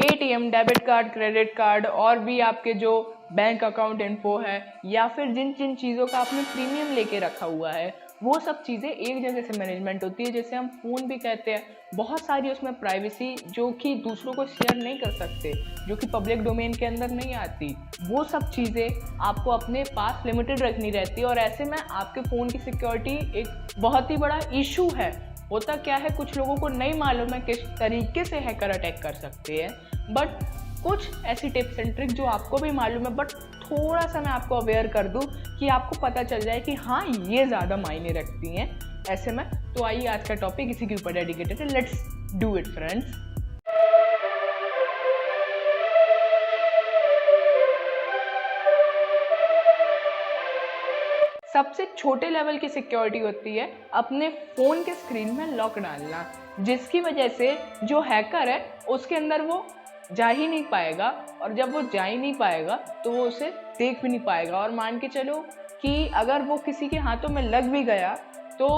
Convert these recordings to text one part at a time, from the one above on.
ATM, debit card, credit card और भी आपके जो बैंक अकाउंट इन्फो है या फिर जिन जिन चीज़ों का आपने प्रीमियम लेके रखा हुआ है वो सब चीज़ें एक जगह से मैनेजमेंट होती है, जैसे हम फ़ोन भी कहते हैं। बहुत सारी उसमें प्राइवेसी जो कि दूसरों को शेयर नहीं कर सकते, जो कि पब्लिक डोमेन के अंदर नहीं आती, वो सब चीज़ें आपको अपने पास लिमिटेड रखनी रहती है। और ऐसे में आपके फ़ोन की सिक्योरिटी एक बहुत ही बड़ा इशू है। होता क्या है, कुछ लोगों को नहीं मालूम है किस तरीके से हैकर अटैक कर सकते हैं, बट कुछ ऐसी टिप्स एंड ट्रिक जो आपको भी मालूम है बट थोड़ा सा मैं आपको अवेयर कर दूं कि आपको पता चल जाए कि हाँ ये ज़्यादा मायने रखती हैं ऐसे में। तो आइए आज का टॉपिक इसी के ऊपर डेडिकेटेड है। Let's do it friends. सबसे छोटे लेवल की सिक्योरिटी होती है अपने फ़ोन के स्क्रीन में लॉक डालना, जिसकी वजह से जो हैकर है उसके अंदर वो जा ही नहीं पाएगा, और जब वो जा ही नहीं पाएगा तो वो उसे देख भी नहीं पाएगा। और मान के चलो कि अगर वो किसी के हाथों में लग भी गया तो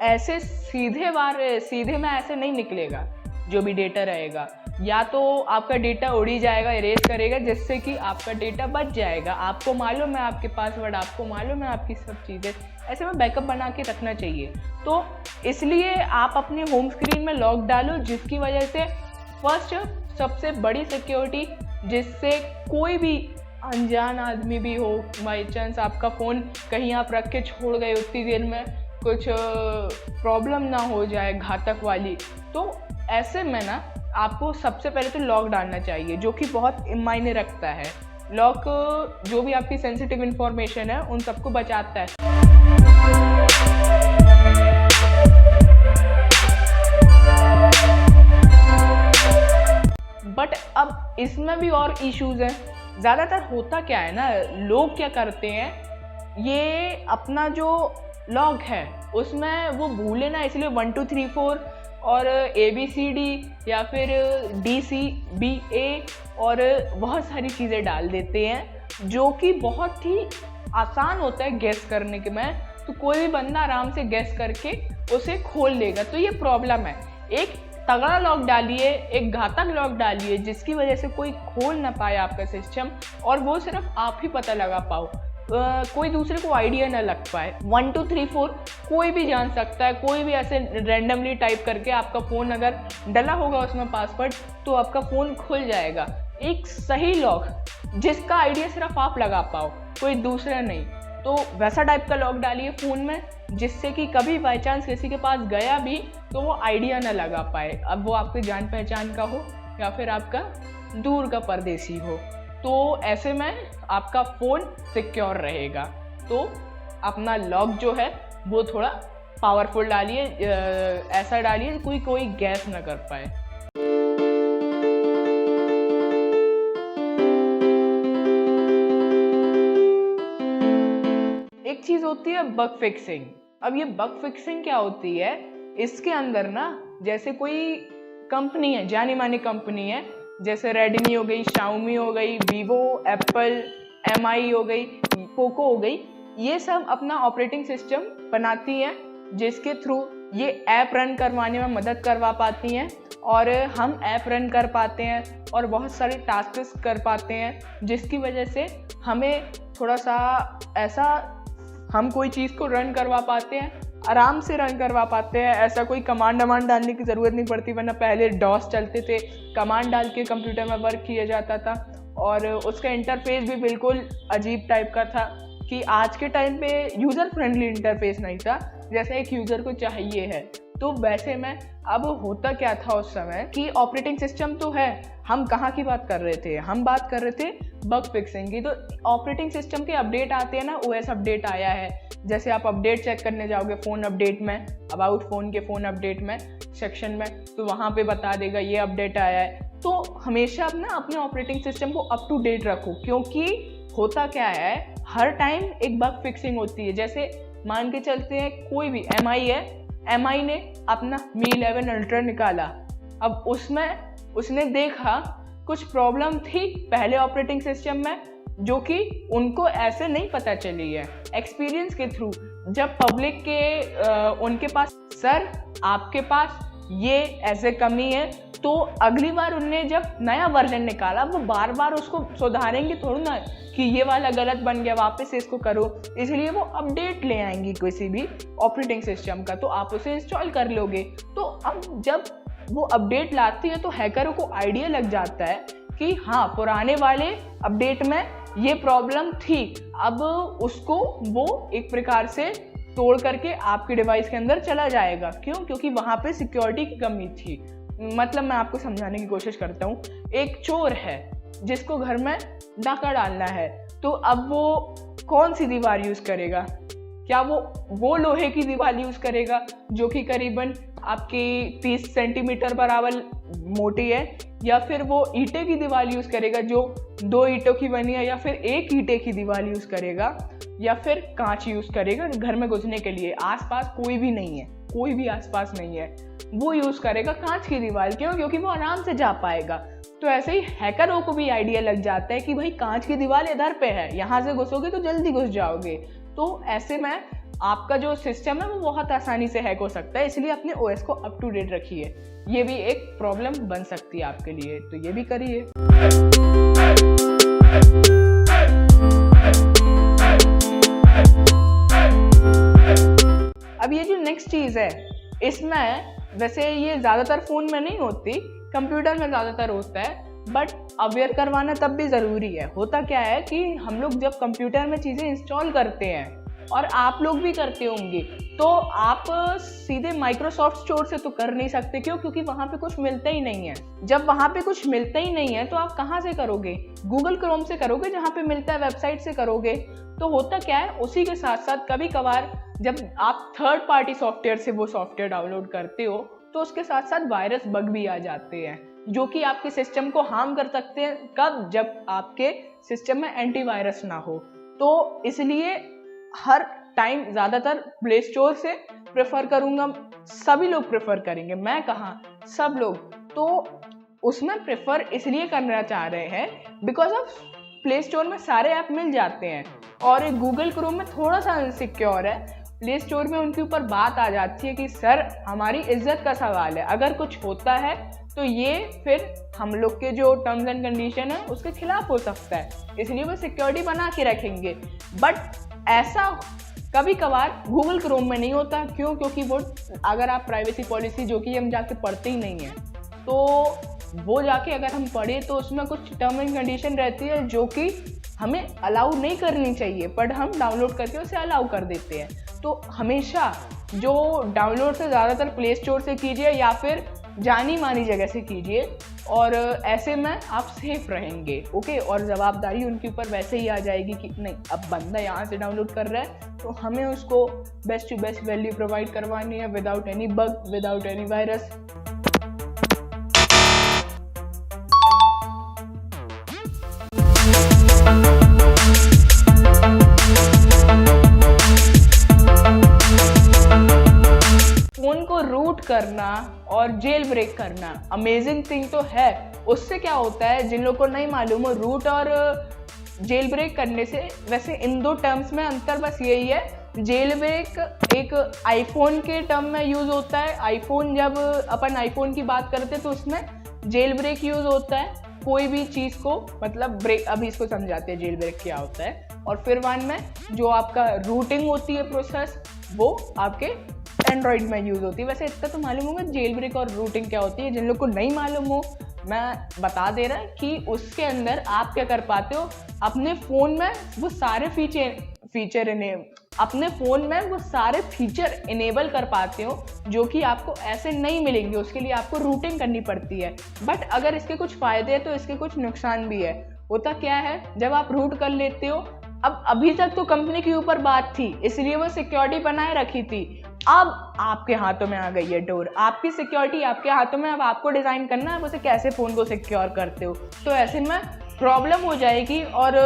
ऐसे सीधे में ऐसे नहीं निकलेगा। जो भी डेटा रहेगा या तो आपका डेटा उड़ी जाएगा, इरेज करेगा, जिससे कि आपका डेटा बच जाएगा। आपको मालूम है आपके पासवर्ड, आपको मालूम है आपकी सब चीज़ें, ऐसे में बैकअप बना के रखना चाहिए। तो इसलिए आप अपने होम स्क्रीन में लॉक डालो, जिसकी वजह से फर्स्ट सबसे बड़ी सिक्योरिटी, जिससे कोई भी अनजान आदमी भी हो, बाई चांस आपका फ़ोन कहीं आप रख के छोड़ गए, उतनी देर में कुछ प्रॉब्लम ना हो जाए घातक वाली। तो ऐसे में ना आपको सबसे पहले तो लॉक डालना चाहिए, जो कि बहुत मायने रखता है। लॉक जो भी आपकी सेंसिटिव इंफॉर्मेशन है उन सबको बचाता है। बट अब इसमें भी और इश्यूज हैं। ज़्यादातर होता क्या है ना, लोग क्या करते हैं, ये अपना जो लॉक है उसमें वो भूले ना, इसलिए 1 2 3 4 और ABCD या फिर DCBA और बहुत सारी चीज़ें डाल देते हैं, जो कि बहुत ही आसान होता है गेस करने के में। तो कोई भी बंदा आराम से गेस करके उसे खोल लेगा। तो ये प्रॉब्लम है। एक तगड़ा लॉक डालिए, एक घातक लॉक डालिए, जिसकी वजह से कोई खोल ना पाए आपका सिस्टम, और वो सिर्फ आप ही पता लगा पाओ, कोई दूसरे को आइडिया ना लग पाए। 1 2 3 4 कोई भी जान सकता है। कोई भी ऐसे रैंडमली टाइप करके आपका फ़ोन अगर डला होगा उसमें पासवर्ड, तो आपका फ़ोन खुल जाएगा। एक सही लॉक जिसका आइडिया सिर्फ आप लगा पाओ, कोई दूसरा नहीं। तो वैसा टाइप का लॉक डालिए फ़ोन में, जिससे कि कभी बाई चांस किसी के पास गया भी तो वो आइडिया ना लगा पाए। अब वो आपके जान पहचान का हो या फिर आपका दूर का परदेसी हो, तो ऐसे में आपका फ़ोन सिक्योर रहेगा। तो अपना लॉक जो है वो थोड़ा पावरफुल डालिए, ऐसा डालिए कोई गैस ना कर पाए। एक चीज़ होती है बग फिक्सिंग। अब ये बग फिक्सिंग क्या होती है, इसके अंदर ना जैसे कोई कंपनी है, जानी मानी कंपनी है, जैसे रेडमी हो गई, शाओमी हो गई, वीवो, एप्पल, MI हो गई, पोको हो गई, ये सब अपना ऑपरेटिंग सिस्टम बनाती हैं, जिसके थ्रू ये ऐप रन करवाने में मदद करवा पाती हैं, और हम ऐप रन कर पाते हैं और बहुत सारे टास्क कर पाते हैं, जिसकी वजह से हमें थोड़ा सा ऐसा, हम कोई चीज़ को रन करवा पाते हैं, आराम से रन करवा पाते हैं। ऐसा कोई कमांड डालने की ज़रूरत नहीं पड़ती, वरना पहले डॉस चलते थे, कमांड डाल के कंप्यूटर में वर्क किया जाता था, और उसका इंटरफेस भी बिल्कुल अजीब टाइप का था कि आज के टाइम पे यूज़र फ्रेंडली इंटरफेस नहीं था, जैसे एक यूज़र को चाहिए है। तो वैसे में अब होता क्या था उस समय कि ऑपरेटिंग सिस्टम तो है, हम कहाँ की बात कर रहे थे, हम बात कर रहे थे बग फिक्सिंग की। तो ऑपरेटिंग सिस्टम के अपडेट आते हैं ना, OS अपडेट आया है, जैसे आप अपडेट चेक करने जाओगे फ़ोन अपडेट में, अबाउट फ़ोन के फ़ोन अपडेट में सेक्शन में, तो वहाँ पे बता देगा ये अपडेट आया है। तो हमेशा अपना अपने ऑपरेटिंग सिस्टम को अप टू डेट रखो, क्योंकि होता क्या है, हर टाइम एक बग फिक्सिंग होती है। जैसे मान के चलते हैं कोई भी MI है, MI ने अपना Mi 11 अल्ट्रा निकाला, अब उसमें उसने देखा कुछ प्रॉब्लम थी पहले ऑपरेटिंग सिस्टम में, जो कि उनको ऐसे नहीं पता चली है, एक्सपीरियंस के थ्रू। जब पब्लिक के उनके पास, सर आपके पास ये ऐसे कमी है, तो अगली बार उनने जब नया वर्जन निकाला वो बार बार उसको सुधारेंगे थोड़ी ना कि ये वाला गलत बन गया वापस से इसको करो। इसलिए वो अपडेट ले आएंगी किसी भी ऑपरेटिंग सिस्टम का, तो आप उसे इंस्टॉल कर लोगे। तो अब जब वो अपडेट लाती है तो हैकरों को आइडिया लग जाता है कि हाँ, पुराने वाले अपडेट में ये प्रॉब्लम थी, अब उसको वो एक प्रकार से तोड़ करके आपके डिवाइस के अंदर चला जाएगा। क्यों? क्योंकि वहाँ पे सिक्योरिटी की कमी थी। मतलब मैं आपको समझाने की कोशिश करता हूँ। एक चोर है जिसको घर में डाका डालना है, तो अब वो कौन सी दीवार यूज़ करेगा? क्या वो लोहे की दीवार यूज़ करेगा जो कि करीबन आपकी 30 सेंटीमीटर बराबर मोटी है, या फिर वो ईंटे की दीवार यूज़ करेगा जो 2 ईंटों की बनी है, या फिर 1 ईंटे की दीवार यूज़ करेगा, या फिर कांच यूज़ करेगा घर में घुसने के लिए? आसपास कोई भी नहीं है, कोई भी आसपास नहीं है, वो यूज़ करेगा कांच की दीवार। क्यों? क्योंकि वो आराम से जा पाएगा। तो ऐसे ही हैकरों को भी आइडिया लग जाता है कि भाई कांच की दीवार इधर पे है, यहाँ से घुसोगे तो जल्दी घुस जाओगे। तो ऐसे में आपका जो सिस्टम है वो बहुत आसानी से हैक हो सकता है। इसलिए अपने ओएस को अप टू डेट रखिए, ये भी एक प्रॉब्लम बन सकती है आपके लिए, तो ये भी करिए। अब ये जो नेक्स्ट चीज़ है, इसमें वैसे ये ज़्यादातर फ़ोन में नहीं होती, कंप्यूटर में ज़्यादातर होता है, बट अवेयर करवाना तब भी ज़रूरी है। होता क्या है कि हम लोग जब कंप्यूटर में चीज़ें इंस्टॉल करते हैं, और आप लोग भी करते होंगे, तो आप सीधे माइक्रोसॉफ्ट स्टोर से तो कर नहीं सकते। क्यों? क्योंकि वहाँ पे कुछ मिलता ही नहीं है। जब वहाँ पे कुछ मिलता ही नहीं है तो आप कहाँ से करोगे? गूगल क्रोम से करोगे, जहाँ पे मिलता है वेबसाइट से करोगे। तो होता क्या है, उसी के साथ साथ कभी कभार जब आप थर्ड पार्टी सॉफ्टवेयर से वो सॉफ्टवेयर डाउनलोड करते हो तो उसके साथ साथ वायरस बग भी आ जाते हैं जो कि आपके सिस्टम को हार्म कर सकते हैं। कब? जब आपके सिस्टम में एंटीवायरस ना हो। तो इसलिए हर टाइम ज़्यादातर प्ले स्टोर से प्रेफर करूँगा, सभी लोग प्रेफर करेंगे, मैं कहाँ, सब लोग। तो उसमें प्रेफर इसलिए करना चाह रहे हैं बिकॉज ऑफ प्ले स्टोर में सारे ऐप मिल जाते हैं, और गूगल क्रोम में थोड़ा सा इनसिक्योर है। प्ले स्टोर में उनके ऊपर बात आ जाती है कि सर हमारी इज्जत का सवाल है, अगर कुछ होता है तो ये फिर हम लोग के जो टर्म्स एंड कंडीशन है उसके खिलाफ हो सकता है, इसलिए वो सिक्योरिटी बना के रखेंगे। बट ऐसा कभी कभार गूगल क्रोम में नहीं होता। क्यों? क्योंकि वो अगर आप प्राइवेसी पॉलिसी जो कि हम जाके पढ़ते ही नहीं हैं, तो वो जाके अगर हम पढ़े तो उसमें कुछ टर्म एंड कंडीशन रहती है जो कि हमें अलाउ नहीं करनी चाहिए, बट हम डाउनलोड करके उसे अलाउ कर देते हैं। तो हमेशा जो डाउनलोड से ज़्यादातर प्ले स्टोर से कीजिए या फिर जानी मानी जगह से कीजिए, और ऐसे में आप सेफ रहेंगे। ओके, और जवाबदारी उनके ऊपर वैसे ही आ जाएगी कि नहीं, अब बंदा यहाँ से डाउनलोड कर रहा है तो हमें उसको best to best value provide करवानी है, without any bug, without any virus. Phone को रूट करना और जेल ब्रेक करना अमेजिंग थिंग तो है। उससे क्या होता है, जिन लोगों को नहीं मालूम हो, रूट और जेल ब्रेक करने से वैसे इन दो टर्म्स में अंतर बस यही है। जेल ब्रेक एक आईफोन के टर्म में यूज़ होता है। आईफोन, जब अपन आईफोन की बात करते हैं तो उसमें जेल ब्रेक यूज़ होता है, कोई भी चीज़ को मतलब ब्रेक। अभी इसको समझाते हैं जेल ब्रेक क्या होता है। और फिर वन में जो आपका रूटिंग होती है प्रोसेस, वो आपके एंड्रॉइड में यूज़ होती है। वैसे इतना तो मालूम होगा जेल ब्रेक और रूटिंग क्या होती है। जिन लोग को नहीं मालूम हो, मैं बता दे रहा कि उसके अंदर आप क्या कर पाते हो, अपने फ़ोन में वो सारे फीचर इनेबल कर पाते हो जो कि आपको ऐसे नहीं मिलेंगे। उसके लिए आपको रूटिंग करनी पड़ती है। बट अगर इसके कुछ फ़ायदे हैं तो इसके कुछ नुकसान भी है। होता क्या है, जब आप रूट कर लेते हो, अब अभी तक तो कंपनी के ऊपर बात थी इसलिए वो सिक्योरिटी बनाए रखी थी। अब आपके हाथों में आ गई है डोर, आपकी सिक्योरिटी आपके हाथों में। अब आपको डिज़ाइन करना है आप उसे कैसे फ़ोन को सिक्योर करते हो। तो ऐसे में प्रॉब्लम हो जाएगी और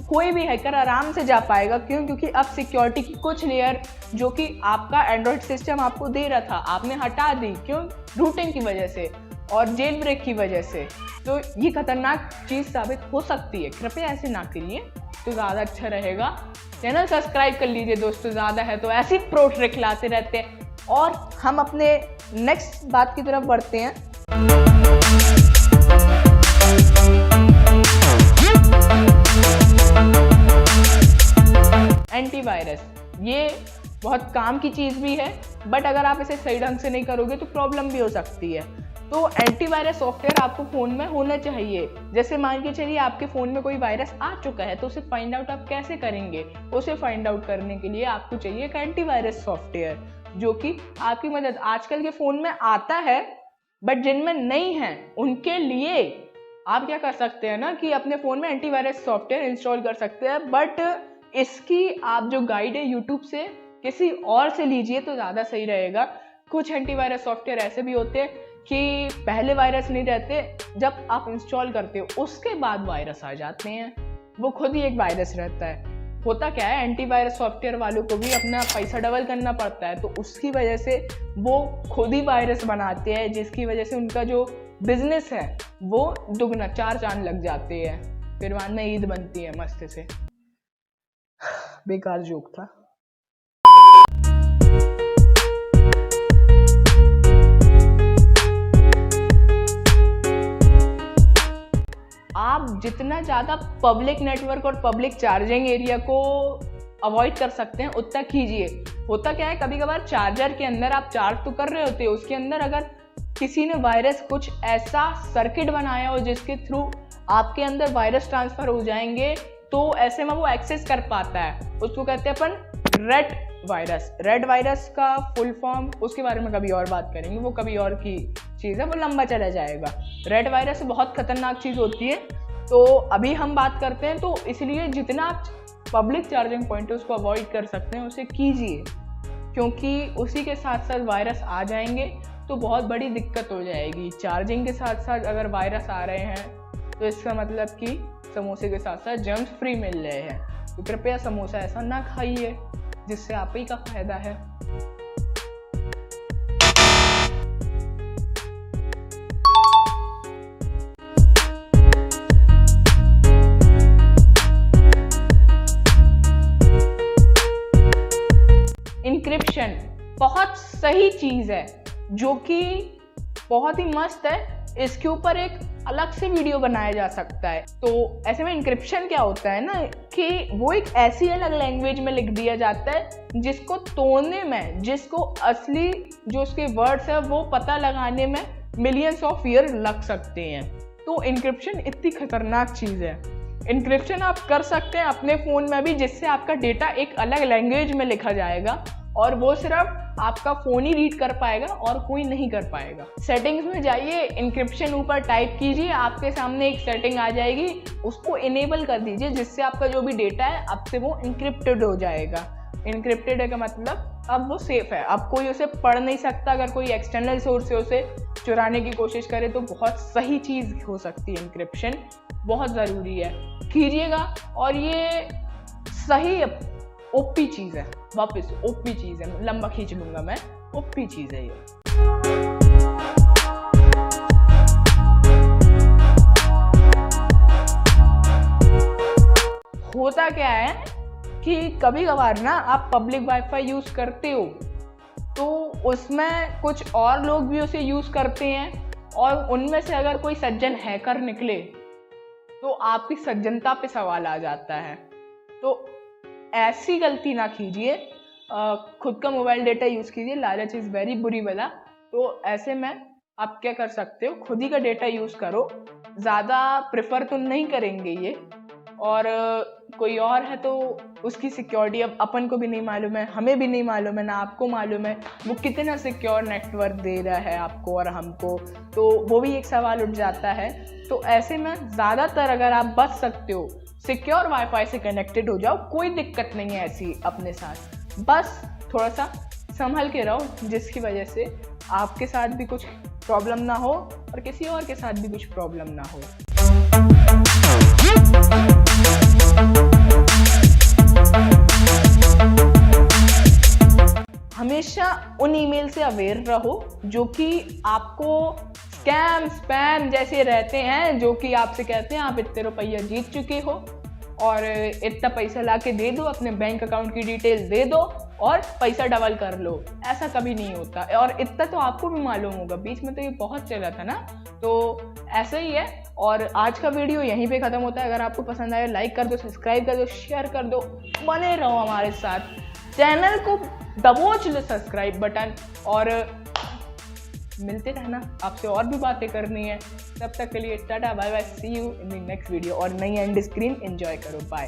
कोई भी हैकर आराम से जा पाएगा। क्यों? क्योंकि अब सिक्योरिटी की कुछ लेयर जो कि आपका एंड्रॉयड सिस्टम आपको दे रहा था, आपने हटा दी। क्यों? रूटिंग की वजह से और जेल ब्रेक की वजह से। तो ये खतरनाक चीज़ साबित हो सकती है। कृपया ऐसे ना करिए तो ज़्यादा अच्छा रहेगा। चैनल सब्सक्राइब कर लीजिए दोस्तों, ज़्यादा है तो ऐसी प्रो ट्रिक लाते रहते हैं। और हम अपने नेक्स्ट बात की तरफ बढ़ते हैं। एंटीवायरस, ये बहुत काम की चीज़ भी है, बट अगर आप इसे सही ढंग से नहीं करोगे तो प्रॉब्लम भी हो सकती है। तो एंटीवायरस सॉफ्टवेयर आपको फ़ोन में होना चाहिए। जैसे मान के चलिए आपके फ़ोन में कोई वायरस आ चुका है, तो उसे फाइंड आउट आप कैसे करेंगे? उसे फाइंड आउट करने के लिए आपको चाहिए एक एंटीवायरस सॉफ्टवेयर, जो कि आपकी मदद आजकल के फ़ोन में आता है, बट जिनमें नहीं है उनके लिए आप क्या कर सकते हैं ना कि अपने फ़ोन में एंटीवायरस सॉफ्टवेयर इंस्टॉल कर सकते हैं। बट इसकी आप जो गाइड है यूट्यूब से किसी और से लीजिए तो ज़्यादा सही रहेगा। कुछ एंटीवायरस सॉफ्टवेयर ऐसे भी होते हैं कि पहले वायरस नहीं रहते, जब आप इंस्टॉल करते हो उसके बाद वायरस आ जाते हैं, वो खुद ही एक वायरस रहता है। होता क्या है, एंटीवायरस सॉफ्टवेयर वालों को भी अपना पैसा डबल करना पड़ता है, तो उसकी वजह से वो खुद ही वायरस बनाते हैं, जिसकी वजह से उनका जो बिजनेस है वो दुगना चार चांद लग जाते हैं। फिर बाद में ईद बनती है मस्त से। बेकार जोक था। आप जितना ज़्यादा पब्लिक नेटवर्क और पब्लिक चार्जिंग एरिया को अवॉइड कर सकते हैं उतना कीजिए। होता क्या है, कभी कभार चार्जर के अंदर आप चार्ज तो कर रहे होते हो, उसके अंदर अगर किसी ने वायरस कुछ ऐसा सर्किट बनाया हो जिसके थ्रू आपके अंदर वायरस ट्रांसफर हो जाएंगे, तो ऐसे में वो एक्सेस कर पाता है। उसको कहते हैं अपन रेड वायरस। रेड वायरस का फुल फॉर्म, उसके बारे में कभी और बात करेंगे, वो कभी और की चीज़ है, वो लंबा चला जाएगा। रेड वायरस बहुत खतरनाक चीज़ होती है, तो अभी हम बात करते हैं। तो इसलिए जितना आप पब्लिक चार्जिंग पॉइंट है उसको अवॉइड कर सकते हैं उसे कीजिए, क्योंकि उसी के साथ साथ वायरस आ जाएंगे तो बहुत बड़ी दिक्कत हो जाएगी। चार्जिंग के साथ साथ अगर वायरस आ रहे हैं तो इसका मतलब कि समोसे के साथ साथ जर्म्स फ्री मिल रहे हैं। तो कृपया समोसा ऐसा ना खाइए जिससे आप ही का फायदा है। इंक्रिप्शन बहुत सही चीज है, जो कि बहुत ही मस्त है। इसके ऊपर एक अलग से वीडियो बनाया जा सकता है। तो ऐसे में इंक्रिप्शन क्या होता है ना कि वो एक ऐसी अलग लैंग्वेज में लिख दिया जाता है जिसको तोड़ने में, जिसको असली जो उसके वर्ड्स है वो पता लगाने में मिलियंस ऑफ ईयर लग सकते हैं। तो इंक्रिप्शन इतनी खतरनाक चीज़ है। इंक्रिप्शन आप कर सकते हैं अपने फ़ोन में भी, जिससे आपका डेटा एक अलग लैंग्वेज में लिखा जाएगा और वो सिर्फ आपका फ़ोन ही रीड कर पाएगा और कोई नहीं कर पाएगा। सेटिंग्स में जाइए, इंक्रिप्शन ऊपर टाइप कीजिए, आपके सामने एक सेटिंग आ जाएगी, उसको इनेबल कर दीजिए, जिससे आपका जो भी डेटा है आपसे वो इंक्रिप्टेड हो जाएगा। इंक्रिप्टेड है का मतलब अब वो सेफ है, अब कोई उसे पढ़ नहीं सकता। अगर कोई एक्सटर्नल सोर्स से उसे चुराने की कोशिश करे तो बहुत सही चीज़ हो सकती है। इंक्रिप्शन बहुत ज़रूरी है, कीजिएगा। और ये सही ओपी चीज़ है, वापस ओपी चीज़ है, लंबा खींच लूँगा मैं, ओपी चीज़ है ये। होता क्या है कि कभी कभार ना आप पब्लिक वाईफाई यूज़ करते हो तो उसमें कुछ और लोग भी उसे यूज़ करते हैं, और उनमें से अगर कोई सज्जन हैकर निकले तो आपकी सज्जनता पे सवाल आ जाता है। तो ऐसी गलती ना कीजिए, खुद का मोबाइल डेटा यूज़ कीजिए। लालच इज़ वेरी बुरी बला। तो ऐसे में आप क्या कर सकते हो, खुद ही का डेटा यूज़ करो। ज़्यादा प्रेफर तो नहीं करेंगे ये, और कोई और है तो उसकी सिक्योरिटी अब अपन को भी नहीं मालूम है, हमें भी नहीं मालूम है, ना आपको मालूम है वो कितना सिक्योर नेटवर्क दे रहा है आपको और हमको, तो वो भी एक सवाल उठ जाता है। तो ऐसे में ज़्यादातर अगर आप बच सकते हो, सिक्योर वाईफाई से कनेक्टेड हो जाओ, कोई दिक्कत नहीं है ऐसी अपने साथ। बस थोड़ा सा संभल के रहो, जिसकी वजह से आपके साथ भी कुछ प्रॉब्लम ना हो और किसी और के साथ भी कुछ प्रॉब्लम ना हो। हमेशा उन ईमेल से अवेयर रहो जो कि आपको स्कैम स्पैम जैसे रहते हैं, जो कि आपसे कहते हैं आप इतने रुपया जीत चुके हो और इतना पैसा ला के दे दो, अपने बैंक अकाउंट की डिटेल दे दो और पैसा डबल कर लो, ऐसा कभी नहीं होता। और इतना तो आपको भी मालूम होगा, बीच में तो ये बहुत चला था ना, तो ऐसा ही है। और आज का वीडियो यहीं पे ख़त्म होता है। अगर आपको पसंद आया लाइक कर दो, सब्सक्राइब कर दो, शेयर कर दो, बने रहो हमारे साथ, चैनल को दबोच लो सब्सक्राइब बटन, और मिलते रहना, आपसे और भी बातें करनी है। तब तक के लिए tata bye bye, see you in the next video. और नई एंड स्क्रीन एंजॉय करो, बाय।